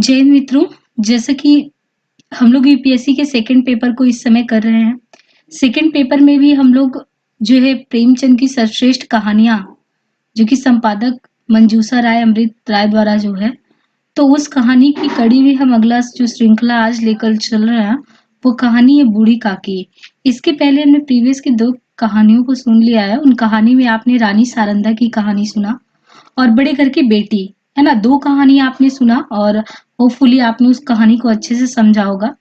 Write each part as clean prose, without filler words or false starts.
जय हिंद मित्रों, जैसा कि हम लोग यूपीएससी के सेकंड पेपर को इस समय कर रहे हैं। सेकंड पेपर में भी हम लोग जो है प्रेमचंद की सर्वश्रेष्ठ कहानियां, जो कि संपादक मंजूषा राय अमृत राय द्वारा जो है, तो उस कहानी की कड़ी में हम अगला जो श्रृंखला आज लेकर चल रहे हैं, वो कहानी है बूढ़ी काकी। इसके पहले हमने प्रीवियस की 2 कहानियों को सुन लिया है। उन कहानी में आपने रानी सारंधा की कहानी सुना और बड़े घर की बेटी, है ना? 2 कहानी आपने सुना और होपफुली आपने उस कहानी को अच्छे से समझा होगा।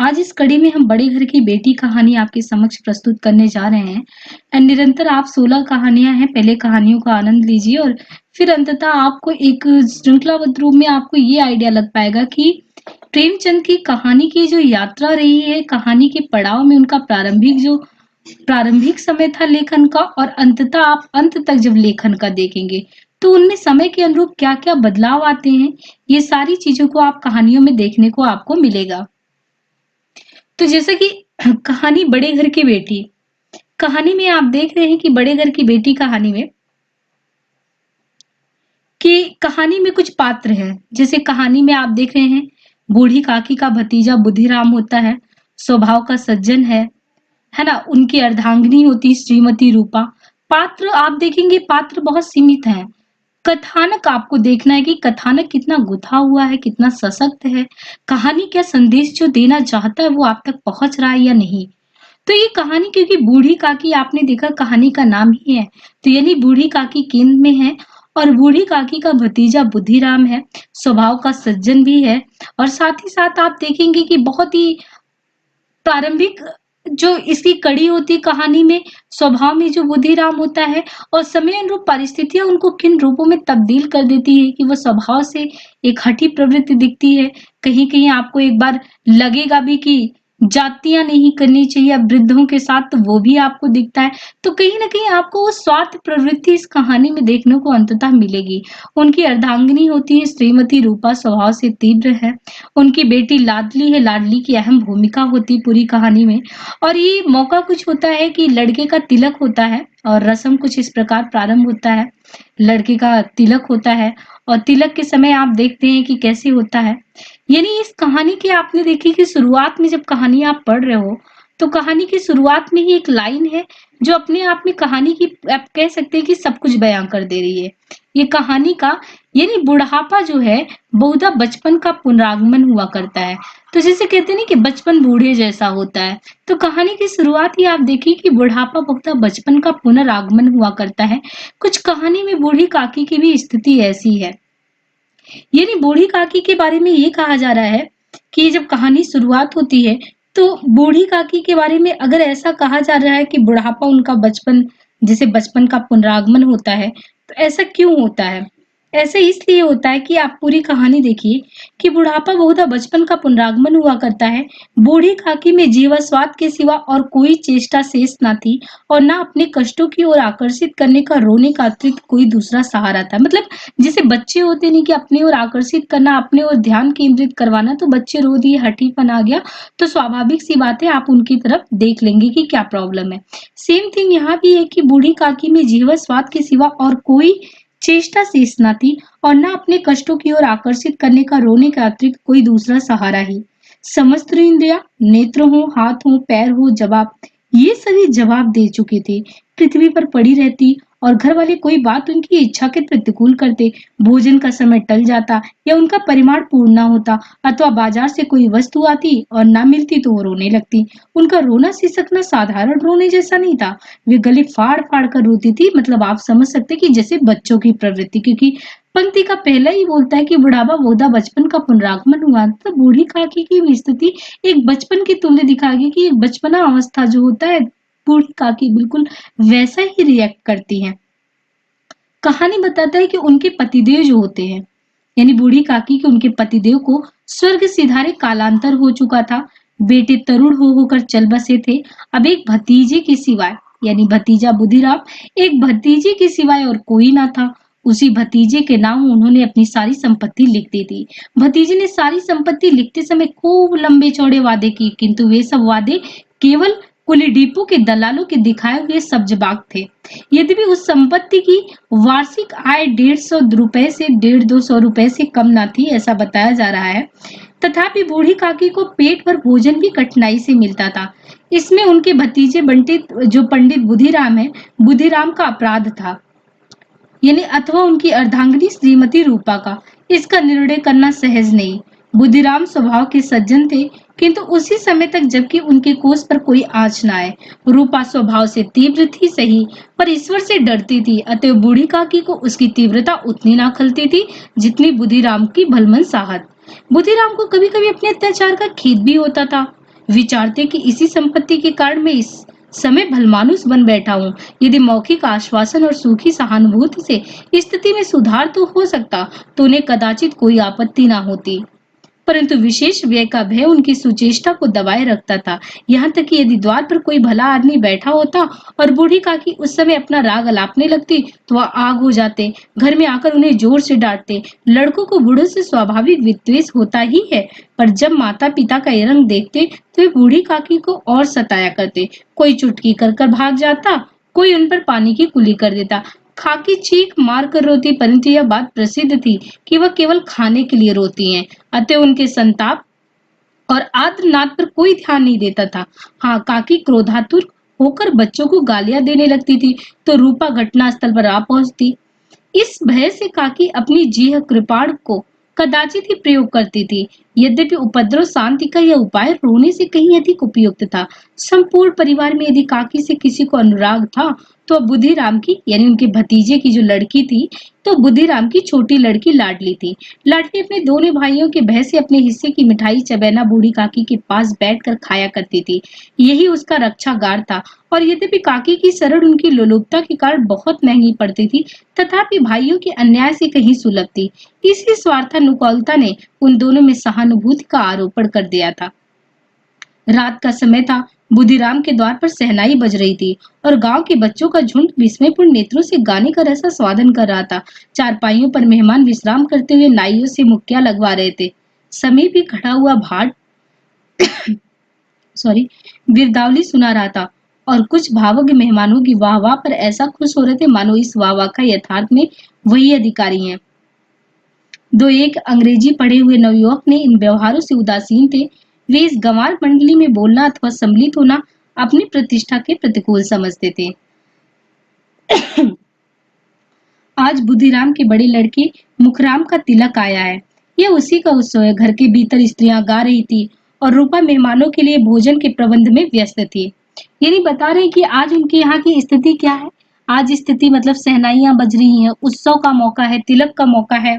आज इस कड़ी में हम बड़े घर की बेटी कहानी आपके समक्ष प्रस्तुत करने जा रहे हैं। एंड निरंतर आप 16 कहानियां हैं, पहले कहानियों का आनंद लीजिए और फिर अंततः आपको एक श्रृंखलाबद्ध रूप में आपको ये आइडिया लग पाएगा कि प्रेमचंद की कहानी की जो यात्रा रही है, कहानी के पड़ाव में उनका प्रारंभिक समय था लेखन का, और अंततः आप अंत तक जब लेखन का देखेंगे तो उनमें समय के अनुरूप क्या-क्या बदलाव आते हैं, ये सारी चीजों को आप कहानियों में देखने को आपको मिलेगा। तो जैसे कि कहानी बड़े घर की बेटी, कहानी में आप देख रहे हैं कि बड़े घर की बेटी कहानी में कहानी में कुछ पात्र हैं। जैसे कहानी में आप देख रहे हैं बूढ़ी काकी का भतीजा बुद्धिराम होता है, स्वभाव का सज्जन है ना? उनकी अर्धांगिनी होती श्रीमती रूपा। पात्र आप देखेंगे, पात्र बहुत सीमित हैं। कथानक आपको देखना है कि कथानक कितना गुथा हुआ है, कितना सशक्त है, कहानी क्या संदेश जो देना चाहता है वो आप तक पहुंच रहा है या नहीं। तो ये कहानी, क्योंकि बूढ़ी काकी आपने देखा कहानी का नाम ही है, तो यानी बूढ़ी काकी केंद्र में है और बूढ़ी काकी का भतीजा बुद्धिराम है, स्वभाव का सज्जन भी है। और साथ ही साथ आप देखेंगे कि बहुत ही प्रारंभिक जो इसकी कड़ी होती है कहानी में, स्वभाव में जो बुद्धिराम होता है और समय अनुरूप परिस्थितियां उनको किन रूपों में तब्दील कर देती है कि वो स्वभाव से एक हठी प्रवृत्ति दिखती है। कहीं-कहीं आपको एक बार लगेगा भी कि जातियां नहीं करनी चाहिए अब वृद्धों के साथ, तो वो भी आपको दिखता है। तो कहीं न कहीं आपको वो स्वार्थ प्रवृत्ति इस कहानी में देखने को अंततः मिलेगी। उनकी अर्धांगिनी होती है श्रीमती रूपा, स्वभाव से तीव्र है। उनकी बेटी लाडली है, लाडली की अहम भूमिका होती है पूरी कहानी में। और ये मौका कुछ होता है कि लड़के का तिलक होता है और रस्म कुछ इस प्रकार प्रारंभ होता है। लड़के का तिलक होता है और तिलक के समय आप देखते हैं कि कैसे होता है। यानी इस कहानी की आपने देखी कि शुरुआत में जब कहानी आप पढ़ रहे हो, तो कहानी की शुरुआत में ही एक लाइन है जो अपने आप में कहानी की, आप कह सकते हैं कि सब कुछ बयां कर दे रही है। ये कहानी का यानी बुढ़ापा जो है बहुधा बचपन का पुनरागमन हुआ करता है। तो जैसे कहते हैं ना कि बचपन बूढ़े जैसा होता है, तो कहानी की शुरुआत ही आप देखिए कि बुढ़ापा बहुधा बचपन का पुनरागमन हुआ करता है। कुछ कहानी में बूढ़ी काकी की भी स्थिति ऐसी है। यानी बूढ़ी काकी के बारे में ये कहा जा रहा है कि जब कहानी शुरुआत होती है तो बूढ़ी काकी के बारे में अगर ऐसा कहा जा रहा है कि बुढ़ापा उनका बचपन, जैसे बचपन का पुनरागमन होता है, तो ऐसा क्यों होता है? ऐसा इसलिए होता है कि आप पूरी कहानी देखिए कि बुढ़ापा बहुधा बचपन का पुनरागमन हुआ करता है। बूढ़ी काकी में जीवास्वाद के सिवा और कोई चेष्टा शेष ना थी और ना अपने कष्टों की ओर आकर्षित करने का, रोने का अतिरिक्त कोई दूसरा सहारा था। मतलब जैसे बच्चे होते नहीं कि अपनी ओर आकर्षित करना, अपने ओर ध्यान केंद्रित करवाना, तो बच्चे रो दिए, हठीपन आ गया, तो स्वाभाविक सी बात है आप उनकी तरफ देख लेंगे कि क्या प्रॉब्लम है। सेम थिंग यहाँ भी है कि बूढ़ी काकी में जीवा स्वाद के सिवा और कोई चेष्टा शेष न थी और न अपने कष्टों की ओर आकर्षित करने का, रोने का अतिरिक्त कोई दूसरा सहारा ही। समस्त इंद्रियां, नेत्र हो, हाथ हो, पैर हो, जवाब, ये सभी जवाब दे चुके थे। पृथ्वी पर पड़ी रहती और घर वाले कोई बात उनकी इच्छा के प्रतिकूल करते, भोजन का समय टल जाता या उनका परिमाण पूर्ण ना होता, अथवा बाजार से कोई वस्तु आती और ना मिलती तो वो रोने लगती। उनका रोना सिसकना साधारण रोने जैसा नहीं था, वे गले फाड़ फाड़ कर रोती थी। मतलब आप समझ सकते कि जैसे बच्चों की प्रवृत्ति, क्योंकि पंक्ति का पहला ही बोलता है कि बुढ़ापा बहुधा बचपन का पुनरागमन हुआ। तो बूढ़ी काकी की भी स्थिति एक बचपन की तुल्य दिखाएगी कि एक बचपना अवस्था जो होता है, बूढ़ी काकी बिल्कुल वैसा ही रिएक्ट करती हैं। कहानी बताता है कि उनके पतिदेव जो होते हैं, यानी बूढ़ी काकी के उनके पतिदेव को स्वर्ग सिधारे कालांतर हो चुका था। बेटे तरुण हो होकर चल बसे थे। अब एक भतीजे के सिवाय, यानी भतीजा बुद्धिराम, एक भतीजे के सिवाय और कोई ना था। उसी भतीजे के नाम उन्होंने अपनी सारी संपत्ति लिख दी थी। भतीजे ने सारी संपत्ति लिखते समय खूब लंबे चौड़े वादे किए, किंतु वे सब वादे केवल कुली डिपो के दलालों के दिखाए हुए सब्ज बाग थे। यद्यपि उस संपत्ति की वार्षिक आय 150 रुपए से 150-200 रुपए से कम ना थी, ऐसा बताया जा रहा है। तथापि बूढ़ी काकी को पेट भर भोजन भी कठिनाई से मिलता था। इसमें उनके भतीजे बंटित जो पंडित बुधिराम है, बुधिराम का अपराध था, यानी अथवा उनकी अर्धांगिनी श्रीमती रूपा का। इसका निर्णय करना सहज नहीं। बुद्धिराम स्वभाव के सज्जन थे, किंतु उसी समय तक जबकि उनके कोष पर कोई आँच न आए। रूपा स्वभाव से तीव्र थी सही, पर ईश्वर से डरती थी, अतः बूढ़ी काकी को उसकी तीव्रता उतनी ना खलती थी जितनी बुद्धिराम की भलमन साहत। बुद्धिराम को कभी कभी अपने अत्याचार का खेद भी होता था। विचारते कि इसी संपत्ति के कारण मैं इस समय भलमानुस बन बैठा हूँ। यदि मौखिक आश्वासन और सूखी सहानुभूति से स्थिति में सुधार तो हो सकता, तो उन्हें कदाचित कोई आपत्ति ना होती। परंतु विशेष व्यय का भय उनकी सुचेष्टा को दबाए रखता था। यहाँ तक कि यदि द्वार पर कोई भला आदमी बैठा होता और बूढ़ी काकी उस समय अपना राग अलापने लगती, तो वह आग हो जाते। घर में आकर उन्हें जोर से डांटते। लड़कों को बूढ़ों से स्वाभाविक विद्वेष होता ही है, पर जब माता पिता का ये रंग देखते तो वे बूढ़ी काकी को और सताया करते। कोई चुटकी कर कर भाग जाता, कोई उन पर पानी की कुली कर देता। खाकी चीख मार कर रोती, परंतु यह बात प्रसिद्ध थी कि वह केवल खाने के लिए रोती हैं। अतः उनके संताप और आर्तनाद पर कोई ध्यान नहीं देता था। हाँ, काकी क्रोधातुर होकर बच्चों को गालियां देने लगती थी, तो रूपा घटनास्थल पर आ पहुंचती। इस भय से काकी अपनी जीह कृपाण को कदाचित ही प्रयोग करती थी। यद्यपि उपद्रव शांति का यह उपाय रोने से कहीं अधिक उपयुक्त था। संपूर्ण परिवार में यदि काकी से किसी को अनुराग था, तो बुद्धिराम की, यानी उनके भतीजे की जो लड़की थी, तो बुद्धिराम की छोटी लड़की लाडली थी। लाडली अपने दोनों भाइयों के भय से अपने हिस्से की मिठाई चबैना बूढ़ी काकी के पास बैठकर खाया करती थी। यही उसका रक्षागार था। और यद्यपि काकी की शरण उनकी लोलुपता के कारण बहुत महंगी पड़ती थी, तथापि भाइयों के अन्याय से कहीं सुलभ थी। इसी स्वार्थानुकूलता ने उन दोनों में सहानुभूति का आरोपण कर दिया था। रात का समय था। बुद्धिराम के द्वार पर शहनाई बज रही थी और गांव के बच्चों का झुंड विस्मयपूर्ण नेत्रों से गाने का रसा स्वादन कर रहा था। चारपाइयों पर मेहमान विश्राम करते हुए नाइयों से मुक्कियां लगवा रहे थे। समीप ही खड़ा हुआ भाट बिरदावली सुना रहा था और कुछ भावुक मेहमानों की वाह-वाह पर ऐसा खुश हो रहे थे मानो इस वाह-वाह का यथार्थ में वही अधिकारी हैं। दो एक अंग्रेजी पढ़े हुए नवयुवक ने इन व्यवहारों से उदासीन थे। वे इस गंवार मंडली में बोलना अथवा सम्मिलित होना अपनी प्रतिष्ठा के प्रतिकूल समझते थे। आज बुद्धिराम के बड़े लड़के मुखराम का तिलक आया है। यह उसी का उत्सव है। घर के भीतर स्त्रियां गा रही थी और रूपा मेहमानों के लिए भोजन के प्रबंध में व्यस्त थी। यानी बता रहे कि आज उनके यहाँ की स्थिति क्या है। आज स्थिति मतलब शहनाइयां बज रही हैं, उत्सव का मौका है, तिलक का मौका है।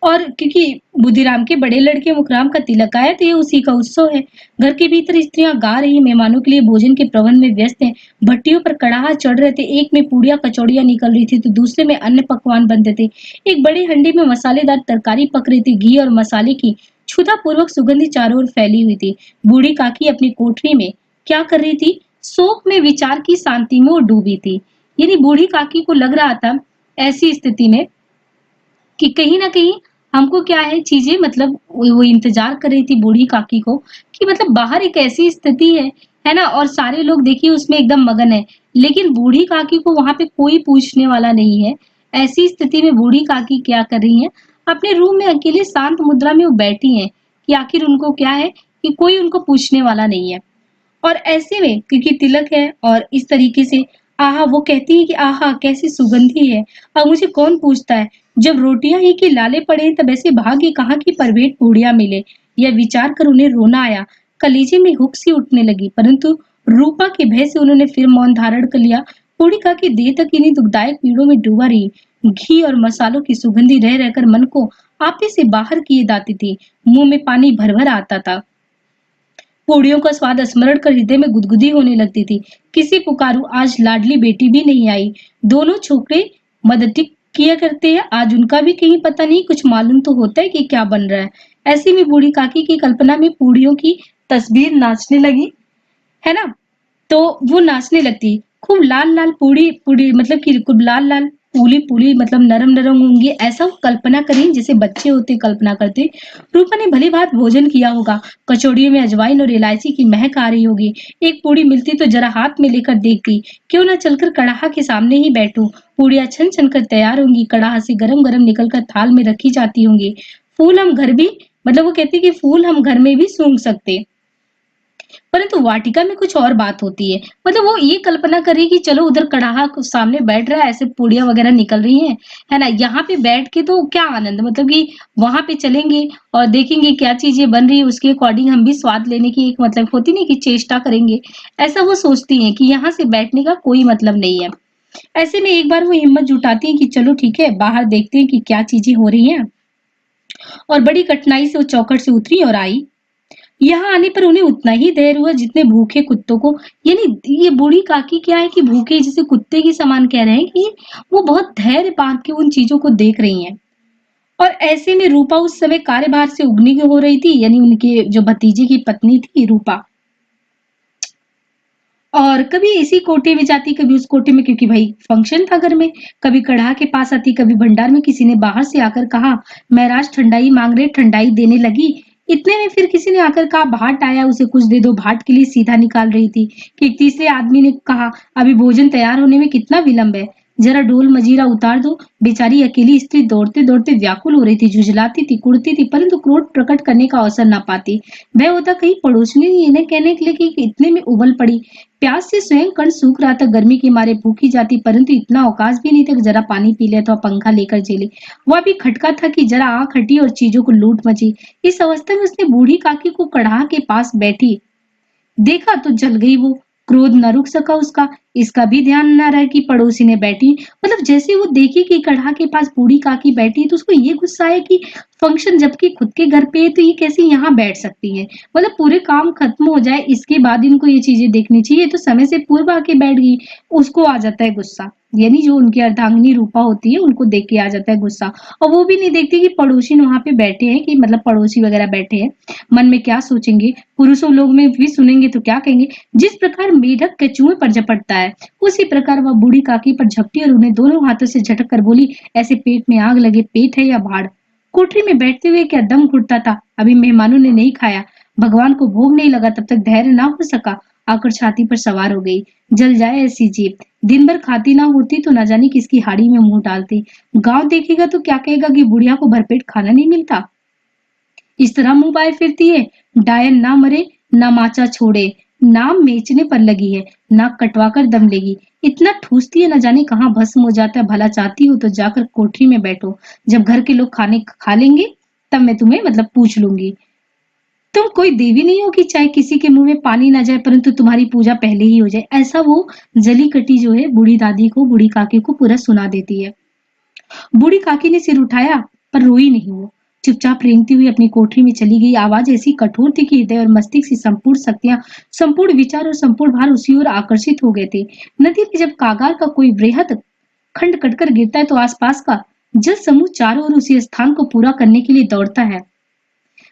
और क्योंकि बुद्धिराम के बड़े लड़के मुखराम का तिलक आया, तो ये उसी का उत्सव है। घर के भीतर स्त्रियां गा रही, मेहमानों के लिए भोजन के प्रबंध में व्यस्त हैं। भट्टियों पर कड़ाहा चढ़ रहे थे। एक में पूड़ियां कचौड़ियां निकल रही थी, तो दूसरे में अन्य पकवान बनते थे। एक बड़े हंडी में मसालेदार तरकारी पक रही थी। घी और मसाले की क्षुधा पूर्वक सुगंधी चारों ओर फैली हुई थी। बूढ़ी काकी अपनी कोठरी में क्या कर रही थी? शोक में विचार की शांति में वो डूबी थी। यानी बूढ़ी काकी को लग रहा था ऐसी स्थिति में कि कहीं ना कहीं हमको क्या है चीजें, मतलब वो इंतजार कर रही थी बूढ़ी काकी को कि मतलब बाहर एक ऐसी स्थिति है ना, और सारे लोग देखिए उसमें एकदम मगन है, लेकिन बूढ़ी काकी को वहां पे कोई पूछने वाला नहीं है। ऐसी स्थिति में बूढ़ी काकी क्या कर रही है? अपने रूम में अकेले शांत मुद्रा में वो बैठी हैं कि आखिर उनको क्या है कि कोई उनको पूछने वाला नहीं है। और ऐसे में क्योंकि तिलक है और इस तरीके से आहा, वो कहती है कि आहा कैसी सुगंधी है, अब मुझे कौन पूछता है। जब रोटियां ही के लाले पड़े तब ऐसे भाग्य कहाँ की परवेट पूड़ियां मिले। यह विचार कर उन्हें रोना आया। कलेजे में हुक सी उठने लगी, परंतु रूपा के भय से उन्होंने फिर मौन धारण कर लिया। पूर्णिका की देह तक इन्हीं दुखदायक पीड़ों में डूबा रही। घी और मसालों की सुगंधी रह रहकर मन को आपे से बाहर किए जाती थी। मुंह में पानी भर भर आता था। पूड़ियों का स्वाद स्मरण कर हृदय में गुदगुदी होने लगती थी। किसी पुकारू आज लाडली बेटी भी नहीं आई। दोनों छोकरे मदद किया करते हैं, आज उनका भी कहीं पता नहीं, कुछ मालूम तो होता है कि क्या बन रहा है। ऐसे में बूढ़ी काकी की कल्पना में पूड़ियों की तस्वीर नाचने लगी, है ना। तो वो नाचने लगती। खूब लाल लाल पूड़ी पूड़ी मतलब कि खूब लाल लाल फूली-फूली मतलब नरम-नरम होंगी, ऐसा वो कल्पना करें जैसे बच्चे होते कल्पना करते। रूपा ने भली-भांति भोजन किया होगा, कचौड़ियों में अजवाइन और इलायची की महक आ रही होगी। एक पूड़ी मिलती तो जरा हाथ में लेकर देखती, क्यों ना चलकर कड़ाहा के सामने ही बैठूं। पूड़ियाँ छन-छन कर तैयार होंगी, कड़ाहा से गरम-गरम निकलकर थाल में रखी जाती होंगी। फूल हम घर भी मतलब वो कहती कि फूल हम घर में भी सूंघ सकते, परंतु वाटिका में कुछ और बात होती है। मतलब वो ये कल्पना करी कि चलो उधर कढ़ाहा सामने बैठ रहा है, ऐसे पूड़ियाँ वगैरह निकल रही हैं, है ना? यहाँ पे बैठ के तो क्या आनंद, मतलब कि वहां पे चलेंगे और देखेंगे क्या चीजें बन रही है, उसके अकॉर्डिंग हम भी स्वाद लेने की एक मतलब होती नहीं कि चेष्टा करेंगे। ऐसा वो सोचती हैं कि यहाँ से बैठने का कोई मतलब नहीं है। ऐसे में एक बार वो हिम्मत जुटाती हैं कि चलो ठीक है, बाहर देखते हैं कि क्या चीजें हो रही हैं। और बड़ी कठिनाई से वो चौखट से उतरी और आई। यहाँ आने पर उन्हें उतना ही धैर्य हुआ जितने भूखे कुत्तों को। यानी ये बूढ़ी काकी क्या है कि भूखे जैसे कुत्ते के समान कह रहे हैं कि वो बहुत धैर्य बांध के उन चीजों को देख रही हैं। और ऐसे में रूपा उस समय कार्यभार से उगनी हो रही थी, यानी उनके जो भतीजे की पत्नी थी रूपा। और कभी इसी कोठे में जाती, कभी उस कोठे में, क्योंकि भाई फंक्शन था घर में। कभी कढ़ा के पास आती, कभी भंडार में किसी ने बाहर से आकर कहा महराज ठंडाई मांग रहे, ठंडाई देने लगी। इतने में फिर किसी ने आकर कहा भाट आया, उसे कुछ दे दो। भाट के लिए सीधा निकाल रही थी कि एक तीसरे आदमी ने कहा अभी भोजन तैयार होने में कितना विलंब है, जरा डोल मजीरा उतार दो। बेचारी अकेली स्त्री दौड़ते दौड़ते व्याकुल हो रही थी, झुझलाती थी, कुड़ती थी, परंतु क्रोध प्रकट करने का अवसर न पाती। वह होता कहीं पड़ोसनी ने इन्हें कहने के लिए कि इतने में उबल पड़ी। प्यास से स्वयं कण सूख रहा था, गर्मी के मारे भूखी जाती, परंतु इतना अवकाश भी नहीं था कि जरा पानी पी ले अथवा पंखा लेकर झेले। वह भी खटका था कि जरा आंख हटी और चीजों को लूट मची। इस अवस्था में उसने बूढ़ी काकी को कड़ाह के पास बैठी देखा तो जल गई वो। क्रोध न रुक सका उसका। इसका भी ध्यान न रहा कि पड़ोसी ने बैठी, मतलब जैसे वो देखी कि कढ़ा के पास बूढ़ी काकी बैठी तो उसको ये गुस्सा है कि फंक्शन जबकि खुद के घर पे है तो ये कैसे यहाँ बैठ सकती है। मतलब पूरे काम खत्म हो जाए इसके बाद इनको ये चीजें देखनी चाहिए, तो समय से पूर्व आके बैठ गई। उसको आ जाता है गुस्सा, यानी जो उनकी अर्धांगिनी रूपा होती है उनको देख के आ जाता है गुस्सा। और वो भी नहीं देखती कि पड़ोसी वहां पे बैठे हैं, कि मतलब पड़ोसी वगैरह बैठे हैं, मन में क्या सोचेंगे, पुरुषों लोग में भी सुनेंगे तो क्या कहेंगे। जिस प्रकार मेढक कछुए पर झपटता है, उसी प्रकार वह बूढ़ी काकी पर झपटी और उन्हें दोनों हाथों से झटक कर बोली, ऐसे पेट में आग लगे, पेट है या भाड़। कोठरी में बैठते हुए क्या दम घुटता था, अभी मेहमानों ने नहीं खाया, भगवान को भोग नहीं लगा, तब तक धैर्य ना हो सका, आकर छाती पर सवार हो गई। जल जाए ऐसी जीभ, दिन भर खाती ना होती तो ना जाने किसकी हाड़ी में मुंह डालती। गांव देखेगा तो क्या कहेगा कि बुढ़िया को भरपेट खाना नहीं मिलता। इस तरह मुंह बाए फिरती है। डायन ना मरे, ना माचा छोड़े, नाम बेचने पर लगी है, नाक कटवा कर दम लेगी। इतना ठूसती है, न जाने कहाँ भस्म हो जाता है। भला चाहती हो तो जाकर कोठरी में बैठो, जब घर के लोग खाने खा लेंगे तब मैं तुम्हें मतलब पूछ लूंगी। तुम कोई देवी नहीं हो कि चाहे किसी के मुंह में पानी ना जाए परंतु तुम्हारी पूजा पहले ही हो जाए। ऐसा वो जली कटी जो है बूढ़ी दादी को, बूढ़ी काकी को पूरा सुना देती है। बूढ़ी काकी ने सिर उठाया पर रोई नहीं वो। चुपचाप रेंगती हुई अपनी कोठरी में चली गई। आवाज ऐसी कठोर थी कि हृदय और मस्तिष्क की संपूर्ण शक्तियां, संपूर्ण विचार और संपूर्ण भार उसी ओर आकर्षित हो गए थे। नदी में जब कागार का कोई वृहद खंड कटकर गिरता है तो आसपास का जल समूह चारों ओर उसी स्थान को पूरा करने के लिए दौड़ता है।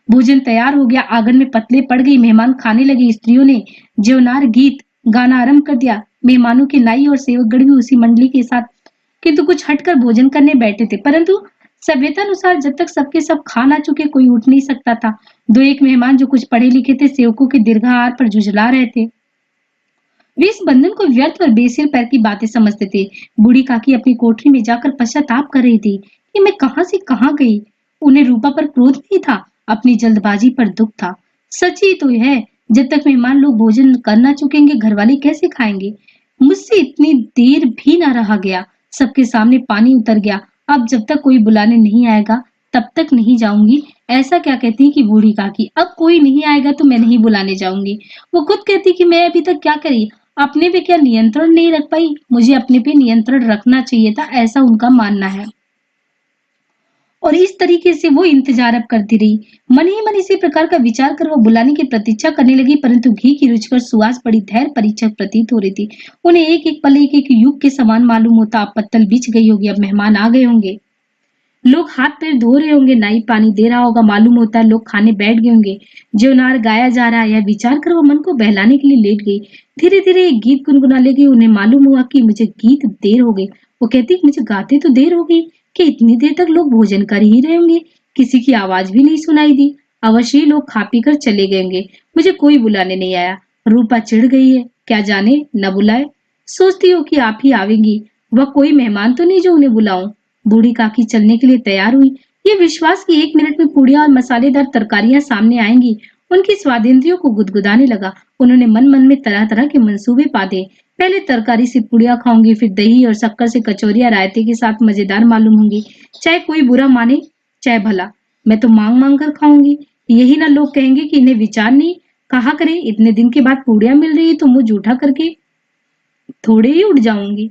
भोजन तैयार हो गया, आंगन में पतले पड़ गई, मेहमान खाने लगे। स्त्रियों ने जेवनार गीत गाना आरंभ कर दिया। मेहमानों के नाई और सेवकगण भी उसी मंडली के साथ किंतु कुछ हटकर भोजन करने बैठे थे, परंतु सभ्यतानुसार जब तक सबके सब खा ना चुके कोई उठ नहीं सकता था। दो एक मेहमान जो कुछ पढ़े लिखे थे सेवकों के दीर्घाहार पर झुझला रहे थे। वे इस बंधन को व्यर्थ और बेसिर पैर की बातें समझते थे। बूढ़ी काकी अपनी कोठरी में जाकर पश्चाताप कर रही थी कि मैं कहां से कहां गई। उन्हें रूपा पर क्रोध नहीं था, अपनी जल्दबाजी पर दुख था। सच ही तो है, जब तक मेहमान लोग भोजन कर ना चुकेंगे घर वाले कैसे खाएंगे। मुझसे इतनी देर भी ना रहा गया, सबके सामने पानी उतर गया। अब जब तक कोई बुलाने नहीं आएगा तब तक नहीं जाऊंगी। ऐसा क्या कहती है कि बूढ़ी काकी, अब कोई नहीं आएगा तो मैं नहीं बुलाने जाऊंगी। वो खुद कहती कि मैं अभी तक क्या करी, अपने पे क्या नियंत्रण नहीं रख पाई, मुझे अपने पे नियंत्रण रखना चाहिए था, ऐसा उनका मानना है। और इस तरीके से वो इंतजार अब करती रही। मन ही मन इसी प्रकार का विचार कर वो बुलाने की प्रतीक्षा करने लगी, परंतु घी की रुचिकर सुवास बड़ी धैर्य परीक्षक प्रतीत हो रही थी। उन्हें एक एक पल एक एक युग के समान मालूम होता, अब पत्तल बिछ गई होगी, अब मेहमान आ गए होंगे। लोग हाथ पैर धो रहे होंगे, नाई पानी दे रहा होगा, मालूम होता है लोग खाने बैठ गए होंगे। जेवनार गाया जा रहा है, यह विचार कर वो मन को बहलाने के लिए लेट गई। धीरे धीरे एक गीत गुनगुना लगी। उन्हें मालूम हुआ कि मुझे गीत देर हो गई। वो कहती मुझे गाते तो देर हो गई कि इतनी देर तक लोग भोजन कर ही रहे होंगे, किसी की आवाज भी नहीं सुनाई दी। अवश्य ही लोग खा पी कर चले गए होंगे, मुझे कोई बुलाने नहीं आया। रूपा चिढ़ गई है, क्या जाने न बुलाए। सोचती हो कि आप ही आवेंगी, वह कोई मेहमान तो नहीं जो उन्हें बुलाऊं। बूढ़ी काकी चलने के लिए तैयार हुई। ये विश्वास कि 1 मिनट में पूड़ियां और मसालेदार तरकारियां सामने आएंगी उनकी स्वादेंद्रियों को गुदगुदाने लगा। उन्होंने मन मन में तरह तरह के मंसूबे पाते। पहले तरकारी से पुड़िया खाऊंगी, फिर दही और शक्कर से कचौरियां रायते के साथ मजेदार मालूम होंगी। चाहे कोई बुरा माने चाहे भला, मैं तो मांग मांग कर खाऊंगी। यही ना लोग कहेंगे कि इन्हें विचार नहीं। कहा करें, इतने दिन के बाद पूड़ियां मिल रही है तो मुंह जूठा करके थोड़े ही उठ जाऊंगी।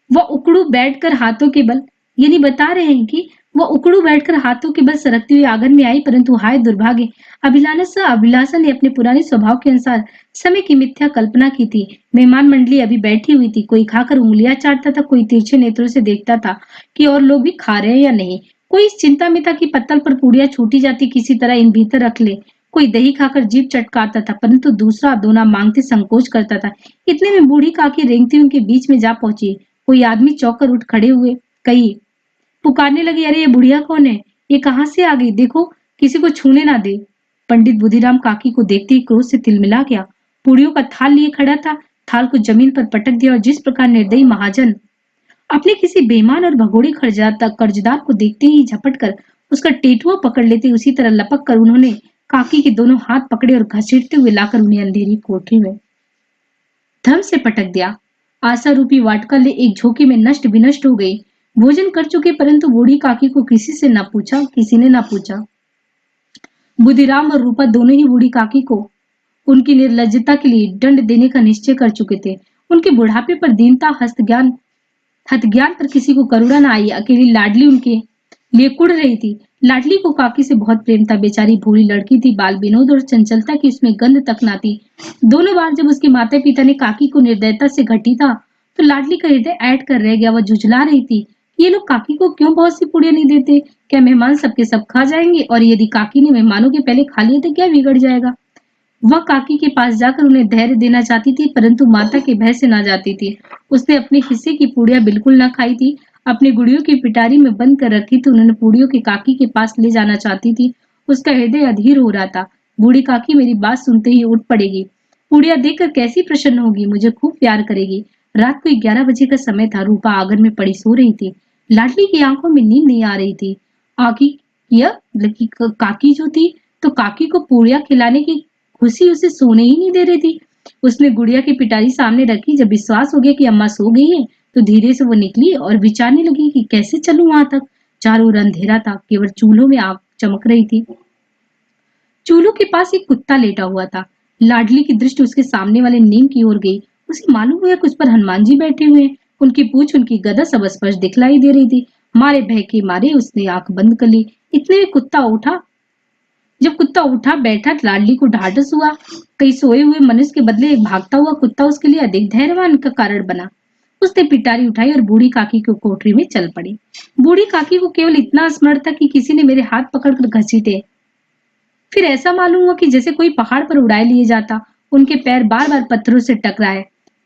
वह उकड़ू बैठकर हाथों के बल यानी बता रहे हैं कि वह उकड़ू बैठकर हाथों के बल सरकती हुई आंगन में आई, परंतु हाय दुर्भाग्य, अभिलाषा ने अपने पुराने स्वभाव के अनुसार समय की मिथ्या कल्पना की थी। मेहमान मंडली अभी बैठी हुई थी, कोई खाकर उंगलियां चाटता था, कोई तिरछे नेत्रों से देखता था कि और लोग भी खा रहे हैं या नहीं। कोई इस चिंता में था कि पत्तल पर पूड़ियां छूटी जाती किसी तरह इन भीतर रख ले। कोई दही खाकर जीभ चटकारता था, परंतु दूसरा दोना मांगते संकोच करता था। इतने में बूढ़ी काकी रेंगती उनके बीच में जा पहुंची। कोई आदमी चौंक कर उठ खड़े हुए कही पुकारने लगी, अरे ये बुढ़िया कौन है, ये कहां से आ गई, देखो किसी को छूने ना दे। पंडित बुद्धिराम काकी को देखते ही क्रोध से तिलमिला गया। पूड़ियों का थाल लिए खड़ा था, थाल को जमीन पर पटक दिया और जिस प्रकार निर्दयी महाजन अपने किसी बेईमान और भगोड़े कर्जदार को देखते ही झपट कर उसका टेटुआ पकड़ लेते, उसी तरह लपक कर उन्होंने काकी के दोनों हाथ पकड़े और घसीटते हुए लाकर उन्हें अंधेरी कोठरी में धम से पटक दिया। आशा रूपी वाटका ले एक झोंके में नष्ट विनष्ट हो गई। भोजन कर चुके, परंतु बूढ़ी काकी को किसी ने ना पूछा। बुद्धिराम और रूपा दोनों ही बूढ़ी काकी को उनकी निर्लज्जता के लिए दंड देने का निश्चय कर चुके थे। उनके बुढ़ापे पर दीनता, हतज्ञान पर किसी को करुणा न आई। अकेली लाडली उनके लिए कुड़ रही थी। लाडली को काकी से बहुत प्रेम था। बेचारी भोली लड़की थी, बाल विनोद और चंचलता की उसमें गंध तक ना थी। दोनों बार जब उसके माता पिता ने काकी को निर्दयता से घटी था, तो लाडली का हृदय ऐठ कर रह गया। वह जुझला रही थी, ये लोग काकी को क्यों बहुत सी पुड़िया नहीं देते, क्या मेहमान सबके सब खा जाएंगे, और यदि काकी ने मेहमानों के पहले खा लिए तो क्या बिगड़ जाएगा। वह काकी के पास जाकर उन्हें धैर्य देना चाहती थी, परंतु माता के भय से ना जाती थी। उसने अपने हिस्से की पूड़ियां बिल्कुल ना खाई थी, अपनी गुड़ियों की पिटारी में बंद कर रखी थी। उन्होंने पूड़ियों के काकी के पास ले जाना चाहती थी। उसका हृदय अधीर हो रहा था। बूढ़ी काकी मेरी बात सुनते ही उठ पड़ेगी, पूड़ियां देखकर कैसी प्रसन्न होगी, मुझे खूब प्यार करेगी। रात को 11 बजे का समय था। रूपा आंगन में पड़ी सो रही थी। लाडली की आंखों में नींद नहीं आ रही थी। आकी यह लड़की काकी जो थी, तो काकी को पूड़ियां खिलाने की खुशी उसे सोने ही नहीं दे रही थी। उसने गुड़िया की पिटारी सामने रखी। जब विश्वास हो गया कि अम्मा सो गई है, तो धीरे से वो निकली और विचारने लगी कि कैसे चलूं वहां तक। चारों ओर अंधेरा था, केवल चूल्हों में आग चमक रही थी। चूल्हों के पास एक कुत्ता लेटा हुआ था। लाडली की दृष्टि उसके सामने वाले नीम की ओर गई। उसे मालूम हुआ कुछ पर हनुमान जी बैठे हुए हैं। उनकी पूंछ, उनकी गदा सब स्पष्ट दिखलाई दे रही थी। मारे भय के मारे उसने आंख बंद कर ली। इतने में कुत्ता उठा। जब कुत्ता उठा बैठा, लाडली को ढाढ़स हुआ। कई सोए हुए मनुष्य के बदले एक भागता हुआ कुत्ता उसके लिए अधिक धैर्यवान का कारण बना। उसने पिटारी उठाई और बूढ़ी काकी को कोठरी में चल पड़ी। बूढ़ी काकी को केवल इतना स्मरण था कि किसी ने मेरे हाथ पकड़कर घसीटे। फिर ऐसा मालूम हुआ कि जैसे कोई पहाड़ पर उड़ाए लिए जाता। उनके पैर बार बार पत्थरों से टकराए।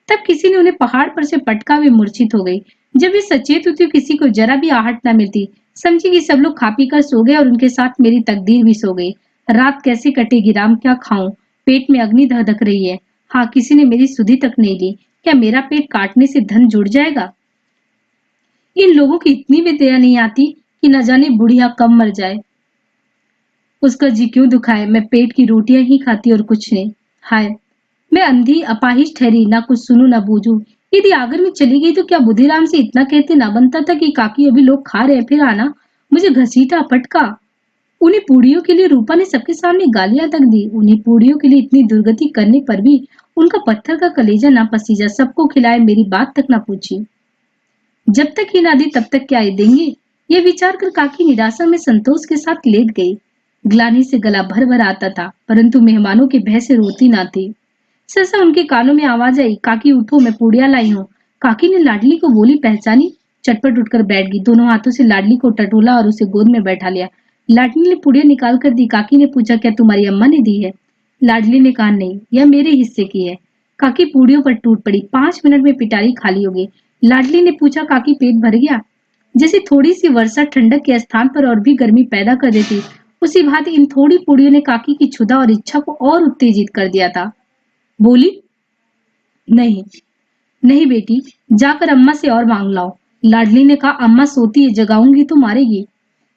तब किसी ने उन्हें पहाड़ पर से पटका, वे मूर्छित हो गई। जब वे सचेत हुई, किसी को जरा भी आहट न मिलती। समझी कि सब लोग खा पी कर सो गए और उनके साथ मेरी तकदीर भी सो गई। रात कैसे कटेगी राम, क्या खाऊं, पेट में अग्नि धधक रही है। हाँ, किसी ने मेरी सुधि तक नहीं ली। क्या मेरा पेट काटने से धन जुड़ जाएगा। इन लोगों की इतनी भी दया नहीं आती कि न जाने बुढ़िया कब मर जाए, उसका जी क्यों दुखाए। मैं पेट की रोटियां ही खाती और कुछ नहीं। हाय, मैं अंधी अपाहिज ठहरी, ना कुछ सुनूं ना बूझूं। यदि आगर में चली गई तो क्या बुद्धिराम से इतना कहते ना बनता था कि काकी अभी लोग खा रहे, फिर आना। मुझे घसीटा पटका। उन्हें पूड़ियों के लिए रूपा ने सबके सामने गालियां तक दी। उन्हें पूड़ियों के लिए इतनी दुर्गति करने पर भी उनका पत्थर का कलेजा ना पसीजा। सबको खिलाए, मेरी बात तक ना पूछी। जब तक ही ना दी तब तक क्या देंगे, ये विचार कर काकी निराशा में संतोष के साथ लेट गई। ग्लानि से गला भर भर आता था, परंतु मेहमानों के भय से रोती ना थी। सहसा उनके कानों में आवाज आई, काकी उठो, मैं पूड़िया लाई हूँ। काकी ने लाडली को बोली पहचानी। चटपट उठकर बैठ गई, दोनों हाथों से लाडली को टटोला और उसे गोद में बैठा लिया। लाडली ने पुड़िया निकाल कर दी। काकी ने पूछा, क्या तुम्हारी अम्मा ने दी है? लाडली ने कहा, नहीं, यह मेरे हिस्से की है। काकी पूड़ियों पर टूट पड़ी। 5 मिनट में पिटारी खाली हो गई। लाडली ने पूछा, काकी पेट भर गया? जैसे थोड़ी सी वर्षा ठंडक के स्थान पर और भी गर्मी पैदा कर देती, उसी भांति इन थोड़ी पूड़ियों ने काकी की क्षुधा और इच्छा को और उत्तेजित कर दिया था। बोली, नहीं नहीं बेटी, जाकर अम्मा से और मांग लाओ। लाडली ने कहा, अम्मा सोती है, जगाऊंगी तो मारेगी।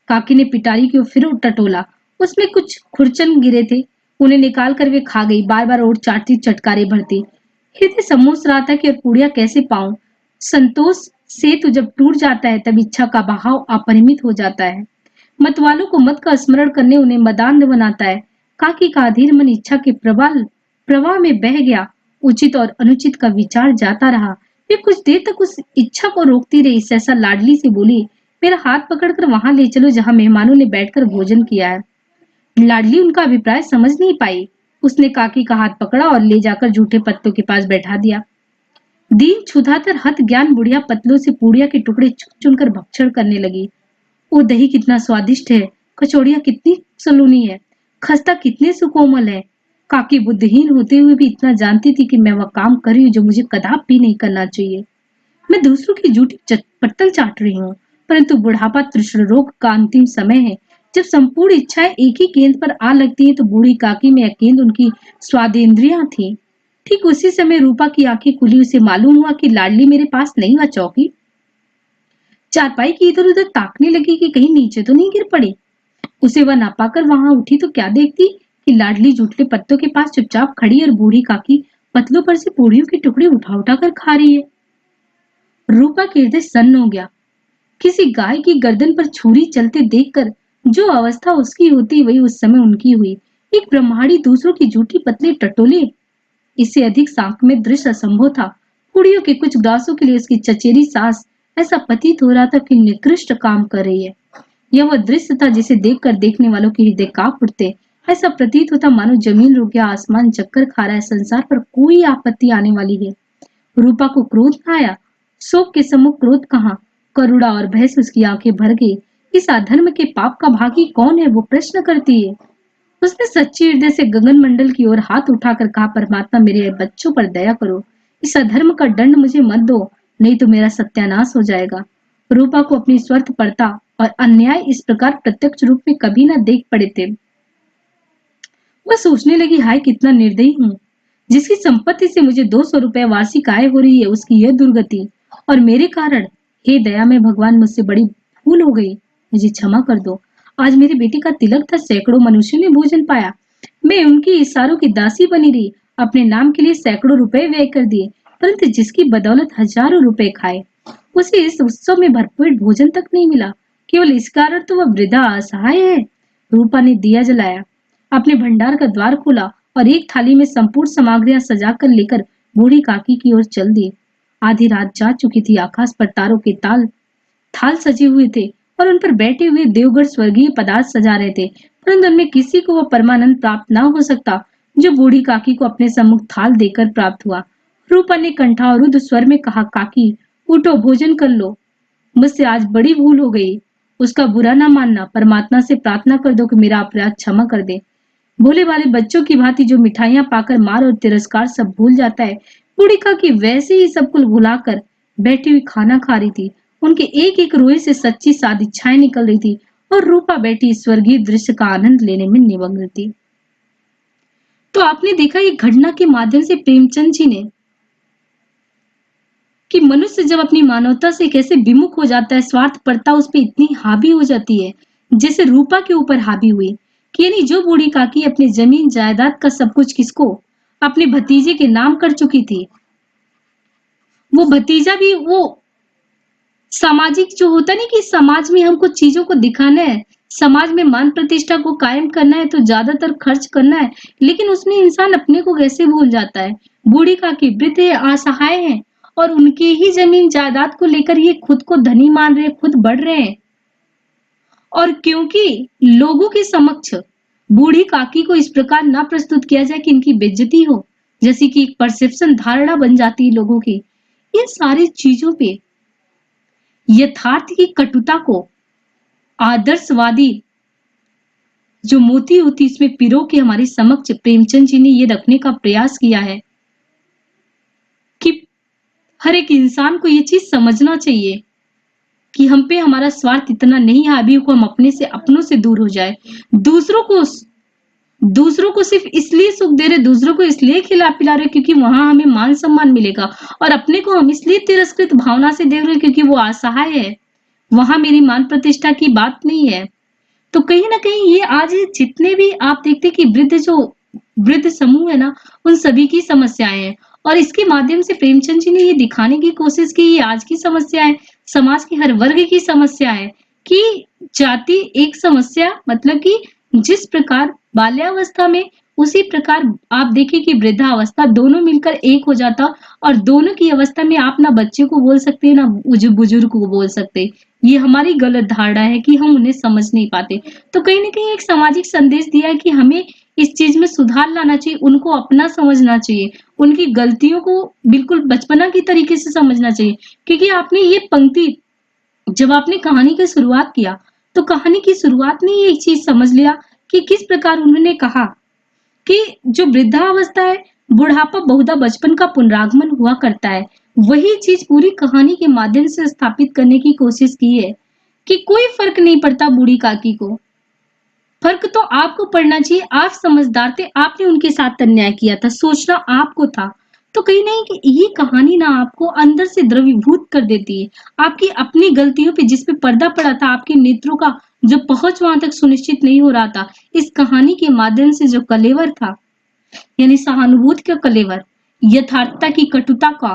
काकी ने पिटारी को फिर टटोला। उसमें कुछ खुरचन गिरे थे, उन्हें निकाल कर वे खा गई, बार बार ओठ चाटती, चटकारे भरती। हृदय सम्मोच रहा था कि और पूड़िया कैसे पाऊं। संतोष सेतु जब टूट जाता है तब इच्छा का बहाव अपरिमित हो जाता है। मतवालों को मत का स्मरण करने उन्हें मदान्ध बनाता है। काकी का अधीर मन इच्छा के प्रवाह में बह गया। उचित और अनुचित का विचार जाता रहा। वे कुछ देर तक उस इच्छा को रोकती रही। सहसा लाडली से बोली, मेरा हाथ पकड़कर वहां ले चलो जहां मेहमानों ने बैठकर भोजन किया है। लाडली उनका अभिप्राय समझ नहीं पाई। उसने काकी का हाथ पकड़ा और ले जाकर जूठे पत्तों के पास बैठा दिया। दीन क्षुधातर हत ज्ञान बुढ़िया पतलों से पूड़िया के टुकड़े चुन चुनकर भक्षण करने लगी। वो दही कितना स्वादिष्ट है, कचौड़ियां कितनी सलोनी है, खस्ता कितने सुकोमल है। काकी बुद्धिहीन होते हुए भी इतना जानती थी कि मैं वह काम कर रही हूँ जो मुझे कदापि नहीं करना चाहिए। मैं दूसरों की जूठी पत्तल चाट रही हूँ, परंतु बुढ़ापा तृष्ण रोग का अंतिम समय है। जब संपूर्ण इच्छाएं एक ही केंद्र पर आ लगती हैं तो बूढ़ी काकी में केंद्र उनकी स्वादेंद्रियां थी। ठीक उसी समय रूपा की आंखें खुली। उसे मालूम हुआ कि लाडली मेरे पास नहीं, वह चौकी चारपाई की इधर उधर ताकने लगी कि कहीं नीचे तो नहीं गिर पड़ी। उसे वह ना पाकर वहां उठी तो क्या देखती कि लाडली जूठले पत्तों के पास चुपचाप खड़ी और बूढ़ी काकी पतलों पर से पूड़ियों के टुकड़े उठा उठा कर खा रही है। रूपा के हृदय सन्न हो गया। किसी गाय की गर्दन पर छुरी चलते देखकर जो अवस्था उसकी होती वही उस समय उनकी हुई। एक ब्रह्मांडी दूसरों की जूठी पतली टटोले, इससे अधिक सांक में दृश्य असंभव था। पूड़ियों के कुछ ग्रासों के लिए उसकी चचेरी सास ऐसा प्रतीत हो रहा था कि निकृष्ट काम कर रही है। यह वह दृश्य था जिसे देखकर देखने वालों के हृदय कांप उठते। ऐसा प्रतीत होता मानो जमीन रुक गया, आसमान चक्कर खा रहा है, संसार पर कोई आपत्ति आने वाली है। रूपा को क्रोध न आया। शोक के सम्मुख क्रोध कहाँ, करुणा और भय से उसकी आंखें भर गई। इस अधर्म के पाप का भागी कौन है, वो प्रश्न करती है। उसने सच्ची हृदय से गगन मंडल की ओर हाथ उठाकर कहा, परमात्मा मेरे बच्चों पर दया करो, इस अधर्म का दंड मुझे मत दो, नहीं तो मेरा सत्यानाश हो जाएगा। रूपा को अपनी स्वार्थपरता और अन्याय इस प्रकार प्रत्यक्ष रूप में कभी न देख पड़े थे। वह सोचने लगी, हाय कितना निर्दयी हूँ। जिसकी संपत्ति से मुझे 200 रुपए वार्षिक आय हो रही है, उसकी यह दुर्गति और मेरे कारण। हे दया में भगवान, मुझसे बड़ी भूल हो गई, मुझे क्षमा कर दो। आज मेरी बेटी का तिलक था, सैकड़ों मनुष्यों ने भोजन पाया, मैं उनकी इशारों की दासी बनी रही, अपने नाम के लिए सैकड़ों रुपए व्यय कर दिए, परंतु जिसकी बदौलत हजारों रुपए खाए, उसे इस उत्सव में भरपूर भोजन तक नहीं मिला। केवल इस कारण तो वह वृद्धा असहाय है। रूपा ने दिया जलाया, अपने भंडार का द्वार खोला और एक थाली में संपूर्ण सामग्रियां सजाकर लेकर बूढ़ी काकी की ओर चल दी। आधी रात जा चुकी थी। आकाश पर तारों के थाल सजे हुए थे और उन पर बैठे हुए देवगढ़ स्वर्गीय पदार्थ सजा रहे थे, परंतु उनमें किसी को वह परमानंद प्राप्त न हो सकता जो बूढ़ी काकी को अपने सम्मुख थाल देकर प्राप्त हुआ। रूपा ने कंठारुद्ध स्वर में कहा, काकी उठो, भोजन कर लो, मुझसे आज बड़ी भूल हो गई। उसका बुरा ना मानना, परमात्मा से प्रार्थना कर दो कि मेरा अपराध क्षमा कर दे। भोले भाले बच्चों की भांति जो मिठाइयां पाकर मार और तिरस्कार सब भूल जाता है, बूढ़ी काकी वैसे ही सब कुछ भुलाकर बैठी हुई खाना खा रही थी। उनके एक एक रोए से सच्ची साद इच्छाएं निकल रही थी और रूपा बैठी स्वर्गीय दृश्य का आनंद लेने में निमग्न थी। तो आपने देखा ये घटना के माध्यम से प्रेमचंद जी ने कि मनुष्य जब अपनी मानवता से कैसे विमुख हो जाता है, स्वार्थपरता उस पर इतनी हावी हो जाती है जैसे रूपा के ऊपर हावी हुई कि यानी जो बूढ़ी काकी अपने जमीन जायदाद का सब कुछ किसको, अपने भतीजे के नाम कर चुकी थी, वो भतीजा भी वो सामाजिक जो होता नहीं कि समाज में हम कुछ चीजों को दिखाना है, समाज में मान प्रतिष्ठा को कायम करना है तो ज्यादातर खर्च करना है, लेकिन उसमें इंसान अपने को कैसे भूल जाता है। बूढ़ी काकी वृद्ध है, असहाय है और उनकी ही जमीन जायदाद को लेकर ये खुद को धनी मान रहे, खुद बढ़ रहे हैं। और क्योंकि लोगों के समक्ष बूढ़ी काकी को इस प्रकार ना प्रस्तुत किया जाए कि इनकी बेइज्जती हो, जैसी कि एक परसेप्शन धारणा बन जाती है लोगों की, इन सारी चीजों पे यथार्थ की कटुता को आदर्शवादी जो मोती होती इसमें पिरो के हमारे समक्ष प्रेमचंद जी ने ये रखने का प्रयास किया है कि हर एक इंसान को ये चीज समझना चाहिए कि हम पे हमारा स्वार्थ इतना नहीं हावी हो, हम अपनों से दूर हो जाए। दूसरों को दूसरों को सिर्फ इसलिए सुख दे रहे, दूसरों को इसलिए खिला पिला रहे क्योंकि वहां हमें मान सम्मान मिलेगा, और अपने को हम इसलिए तिरस्कृत भावना से देख रहे क्योंकि वो असहाय है, वहां मेरी मान प्रतिष्ठा की बात नहीं है। तो कहीं ना कहीं ये आज जितने भी आप देखते कि वृद्ध समूह है ना, उन सभी की समस्याएं हैं, और इसके माध्यम से प्रेमचंद जी ने ये दिखाने की कोशिश की, ये आज की समस्या है, समाज के हर वर्ग की समस्या है कि जाति एक समस्या, मतलब कि जिस प्रकार बाल्यावस्था में, उसी प्रकार आप देखिए कि वृद्धावस्था दोनों मिलकर एक हो जाता, और दोनों की अवस्था में आप ना बच्चे को बोल सकते हैं ना बुजुर्ग को बोल सकते। ये हमारी गलत धारणा है कि हम उन्हें समझ नहीं पाते। तो कहीं ना कहीं एक सामाजिक संदेश दिया है कि हमें इस चीज में सुधार लाना चाहिए, उनको अपना समझना चाहिए, उनकी गलतियों को बिल्कुल बचपना की तरीके से समझना चाहिए। क्योंकि आपने ये पंक्ति, जब आपने कहानी की शुरुआत किया तो कहानी की शुरुआत में ये एक चीज समझ लिया कि किस प्रकार उन्होंने कहा कि जो वृद्धावस्था है, बुढ़ापा बहुधा बचपन का पुनरागमन हुआ करता है। वही चीज पूरी कहानी के माध्यम से स्थापित करने की कोशिश की है कि कोई फर्क नहीं पड़ता बूढ़ी काकी को, फर्क तो आपको पड़ना चाहिए। आप समझदार थे, आपने उनके साथ अन्याय किया था, सोचना आपको था। तो कहीं नहीं कि ये कहानी ना आपको अंदर से द्रवीभूत कर देती है, आपकी अपनी गलतियों पे जिस पे पर्दा पड़ा था, आपके नेत्रों का जो पहुंच वहां तक सुनिश्चित नहीं हो रहा था, इस कहानी के माध्यम से जो कलेवर था, यानी सहानुभूति का कलेवर, यथार्थता की कटुता का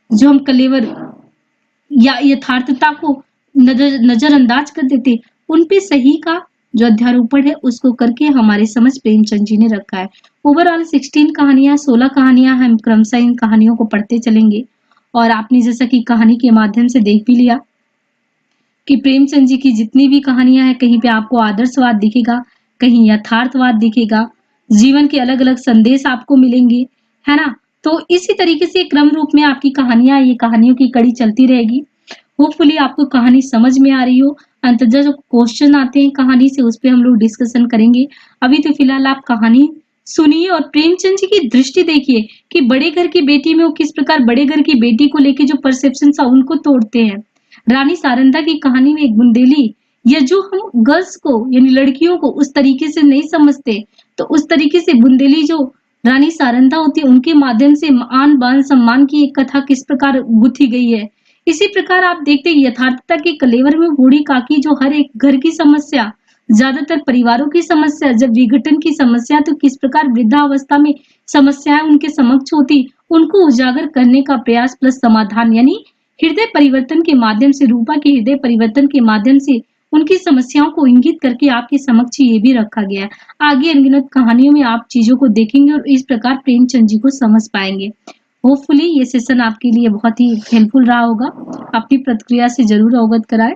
जो हम कलेवर या यथार्थता को नजरअंदाज कर देते, उन पे सही का जो अध्यारोपण है उसको करके हमारे समझ प्रेमचंद जी ने रखा है। ओवरऑल 16 कहानियां, 16 कहानियां हम क्रमशः इन कहानियों को पढ़ते चलेंगे, और आपने जैसा कि कहानी के माध्यम से देख भी लिया कि प्रेमचंद जी की जितनी भी कहानियां हैं, कहीं पे आपको आदर्शवाद दिखेगा, कहीं यथार्थवाद दिखेगा, जीवन के अलग अलग संदेश आपको मिलेंगे, है ना। तो इसी तरीके से क्रम रूप में आपकी कहानियां, ये कहानियों की कड़ी चलती रहेगी। होपफुली आपको कहानी समझ में आ रही हो। अंततः जो क्वेश्चन आते हैं कहानी से, उस पर हम लोग डिस्कशन करेंगे। अभी तो फिलहाल आप कहानी सुनिए और प्रेमचंद जी की दृष्टि देखिए कि बड़े घर की बेटी में वो किस प्रकार बड़े घर की बेटी को लेके जो परसेप्शन था उनको तोड़ते हैं। रानी सारंधा की कहानी में एक बुंदेली, या जो हम गर्ल्स को यानी लड़कियों को उस तरीके से नहीं समझते, तो उस तरीके से बुंदेली जो रानी सारंधा होती है, उनके माध्यम से आन बान सम्मान की एक कथा किस प्रकार गुथी गई है। इसी प्रकार आप देखते हैं यथार्थता के कलेवर में बूढ़ी काकी जो हर एक घर की समस्या, ज्यादातर परिवारों की समस्या, जब विघटन की समस्या, तो किस प्रकार वृद्धावस्था में समस्याएं उनके समक्ष होती, उनको उजागर करने का प्रयास प्लस समाधान, यानी हृदय परिवर्तन के माध्यम से, रूपा के हृदय परिवर्तन के माध्यम से उनकी समस्याओं को इंगित करके आपके समक्ष ये भी रखा गया है। आगे अनगिनत कहानियों में आप चीजों को देखेंगे और इस प्रकार प्रेमचंद जी को समझ पाएंगे। होपफुली ये सेशन आपके लिए बहुत ही हेल्पफुल रहा होगा। अपनी प्रतिक्रिया से जरूर अवगत कराएं।